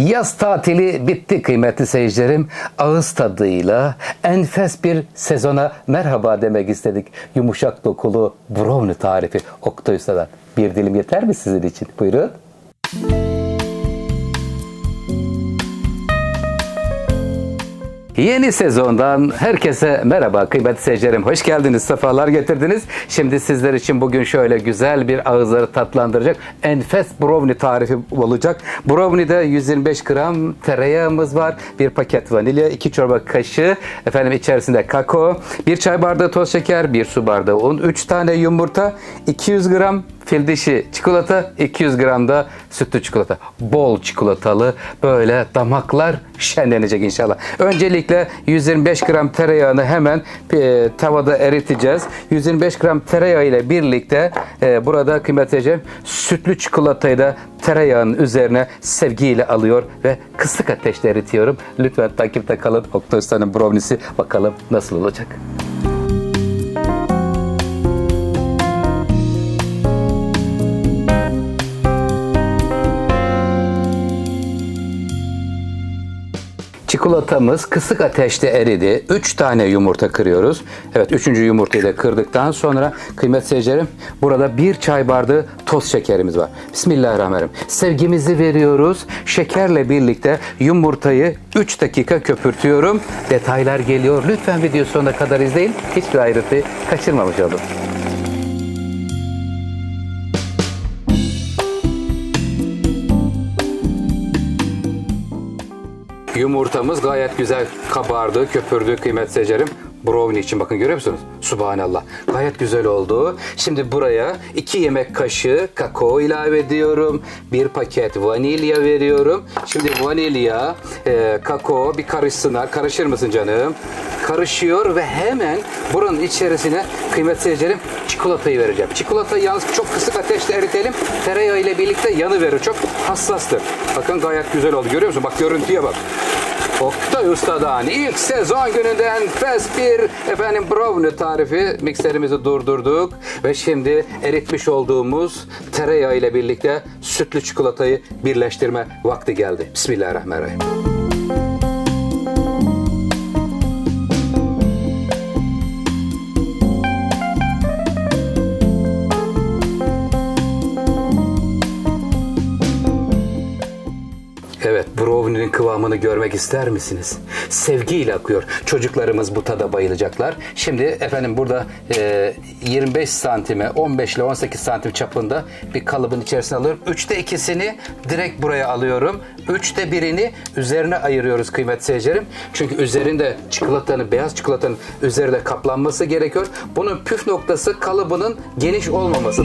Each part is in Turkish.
Yaz tatili bitti kıymetli seyircilerim. Ağız tadıyla enfes bir sezona merhaba demek istedik. Yumuşak dokulu brownie tarifi Oktay Usta'dan. Bir dilim yeter mi sizin için? Buyurun. Yeni sezondan herkese merhaba kıymetli seyircilerim. Hoş geldiniz, sefalar getirdiniz. Şimdi sizler için bugün şöyle güzel bir ağızları tatlandıracak enfes brownie tarifi olacak. Brownie'de 125 gram tereyağımız var. Bir paket vanilya, 2 çorba kaşığı içerisinde kakao, 1 çay bardağı toz şeker, 1 su bardağı un, 3 tane yumurta, 200 gram fil dişi çikolata, 200 gram da sütlü çikolata. Bol çikolatalı, böyle damaklar şenlenecek inşallah. Öncelikle 125 gram tereyağını hemen tavada eriteceğiz. 125 gram tereyağı ile birlikte burada kıymetli sütlü çikolatayı da tereyağının üzerine sevgiyle alıyor ve kısık ateşte eritiyorum. Lütfen takipte kalın. Oktay Usta'nın brownie'si bakalım nasıl olacak. Çikolatamız kısık ateşte eridi. 3 tane yumurta kırıyoruz. Evet, 3. yumurtayı da kırdıktan sonra kıymetli seyircilerim burada 1 çay bardağı toz şekerimiz var. Bismillahirrahmanirrahim. Sevgimizi veriyoruz. Şekerle birlikte yumurtayı 3 dakika köpürtüyorum. Detaylar geliyor. Lütfen video sonuna kadar izleyin. Hiçbir ayrıntıyı kaçırmamış olun. Yumurtamız gayet güzel kabardı, köpürdü kıymetli seyircilerim. Brownie için bakın, görüyor musunuz? Subhanallah. Gayet güzel oldu. Şimdi buraya 2 yemek kaşığı kakao ilave ediyorum. 1 paket vanilya veriyorum. Şimdi vanilya, kakao bir karışsınlar. Karışır mısın canım? Karışıyor ve hemen buranın içerisine kıymetli seyircilerim çikolatayı vereceğim. Çikolatayı yalnız çok kısık ateşte eritelim. Tereyağı ile birlikte yanıverir. Çok hassastır. Bakın gayet güzel oldu. Görüyor musun? Bak görüntüye bak. Oktay Usta'dan ilk sezon gününden enfes bir brownie tarifi. Mikserimizi durdurduk ve şimdi eritmiş olduğumuz tereyağı ile birlikte sütlü çikolatayı birleştirme vakti geldi. Bismillahirrahmanirrahim. Evet, brownie'nin kıvamını görmek ister misiniz? Sevgiyle akıyor. Çocuklarımız bu tada bayılacaklar. Şimdi burada 25 santime 15 ile 18 santim çapında bir kalıbın içerisine alıyorum. 3'te 2'sini direkt buraya alıyorum. 3'te 1'ini üzerine ayırıyoruz kıymetli seyircilerim. Çünkü üzerinde çikolatanın, beyaz çikolatanın üzerinde kaplanması gerekiyor. Bunun püf noktası kalıbının geniş olmaması.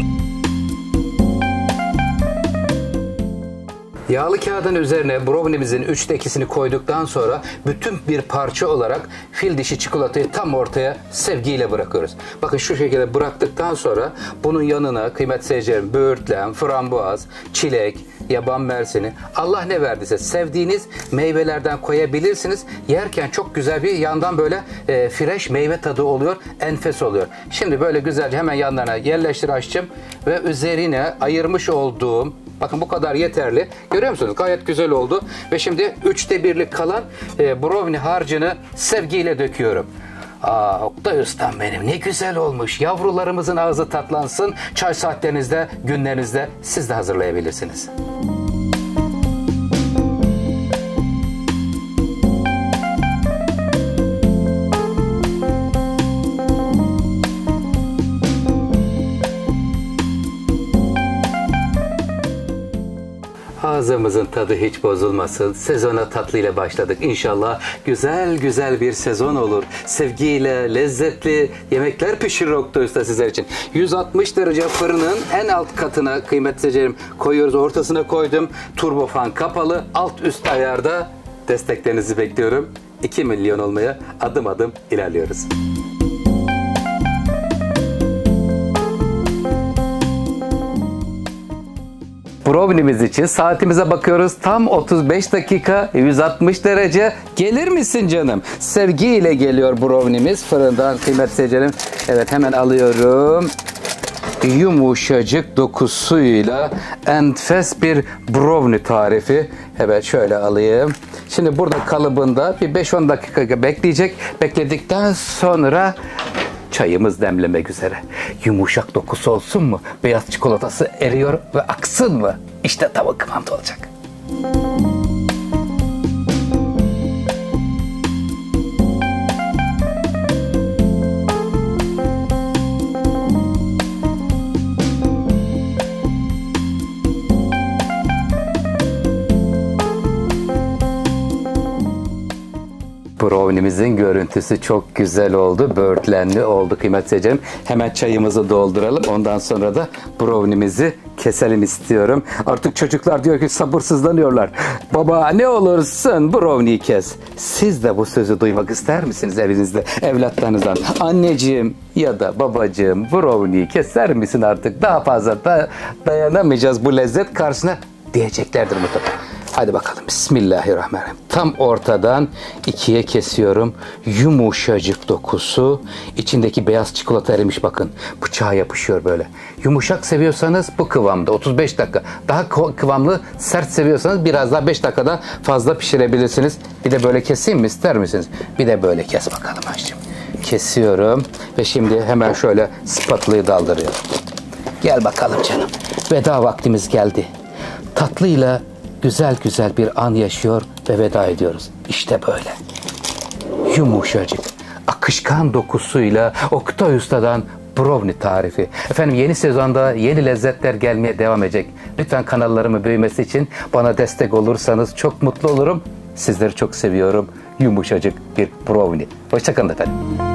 Yağlı kağıdın üzerine brownie'mizin 3'te 2'sini koyduktan sonra bütün bir parça olarak fil dişi çikolatayı tam ortaya sevgiyle bırakıyoruz. Bakın şu şekilde bıraktıktan sonra bunun yanına kıymetli seyircilerim böğürtlen, frambuaz, çilek, yaban mersini, Allah ne verdiyse sevdiğiniz meyvelerden koyabilirsiniz. Yerken çok güzel bir yandan böyle fresh meyve tadı oluyor. Enfes oluyor. Şimdi böyle güzelce hemen yanlarına yerleştir aşçım ve üzerine ayırmış olduğum, bakın bu kadar yeterli. Görüyor musunuz? Gayet güzel oldu. Ve şimdi 3'te 1'lik kalan brownie harcını sevgiyle döküyorum. Oktay Ustam benim, ne güzel olmuş. Yavrularımızın ağzı tatlansın. Çay saatlerinizde, günlerinizde siz de hazırlayabilirsiniz. Ağzımızın tadı hiç bozulmasın. Sezona tatlıyla başladık. İnşallah güzel güzel bir sezon olur. Sevgiyle lezzetli yemekler pişirir Oktay Usta sizler için. 160 derece fırının en alt katına kıymetli seyircilerim koyuyoruz. Ortasına koydum. Turbofan kapalı. Alt üst ayarda desteklerinizi bekliyorum. 2 milyon olmaya adım adım ilerliyoruz. Brownie'miz için saatimize bakıyoruz. Tam 35 dakika 160 derece. Gelir misin canım? Sevgiyle geliyor brownie'miz fırından kıymetli seyircilerim. Evet, hemen alıyorum. yumuşacık dokusuyla enfes bir brownie tarifi. Evet, şöyle alayım. Şimdi burada kalıbında bir 5-10 dakika bekleyecek. Bekledikten sonra çayımız demlemek üzere. Yumuşak dokusu olsun mu? Beyaz çikolatası eriyor ve aksın mı? İşte tam o kıvamda olacak. Brownie'mizin görüntüsü çok güzel oldu. Böğürtlenli oldu kıymetli seyircilerim. Hemen çayımızı dolduralım. Ondan sonra da brownie'mizi keselim istiyorum. Artık çocuklar diyor ki sabırsızlanıyorlar. Baba ne olursun brownie'yi kes. Siz de bu sözü duymak ister misiniz evinizde evlatlarınızdan? Anneciğim ya da babacığım brownie'yi keser misin artık? Daha fazla dayanamayacağız bu lezzet karşısına diyeceklerdir mutlaka. Hadi bakalım. Bismillahirrahmanirrahim. Tam ortadan ikiye kesiyorum. Yumuşacık dokusu. İçindeki beyaz çikolata erimiş bakın. Bıçağa yapışıyor böyle. Yumuşak seviyorsanız bu kıvamda 35 dakika. Daha kıvamlı sert seviyorsanız biraz daha 5 dakikadan fazla pişirebilirsiniz. Bir de böyle keseyim mi ister misiniz? Bir de böyle kes bakalım Ayşem. Kesiyorum ve şimdi hemen şöyle spatulayı daldırıyorum. Gel bakalım canım. Veda vaktimiz geldi. Tatlıyla güzel güzel bir an yaşıyor ve veda ediyoruz. İşte böyle. Yumuşacık, akışkan dokusuyla Oktay Usta'dan brownie tarifi. Efendim yeni sezonda yeni lezzetler gelmeye devam edecek. Lütfen kanallarımın büyümesi için bana destek olursanız çok mutlu olurum. Sizleri çok seviyorum. Yumuşacık bir brownie. Hoşça kalın efendim.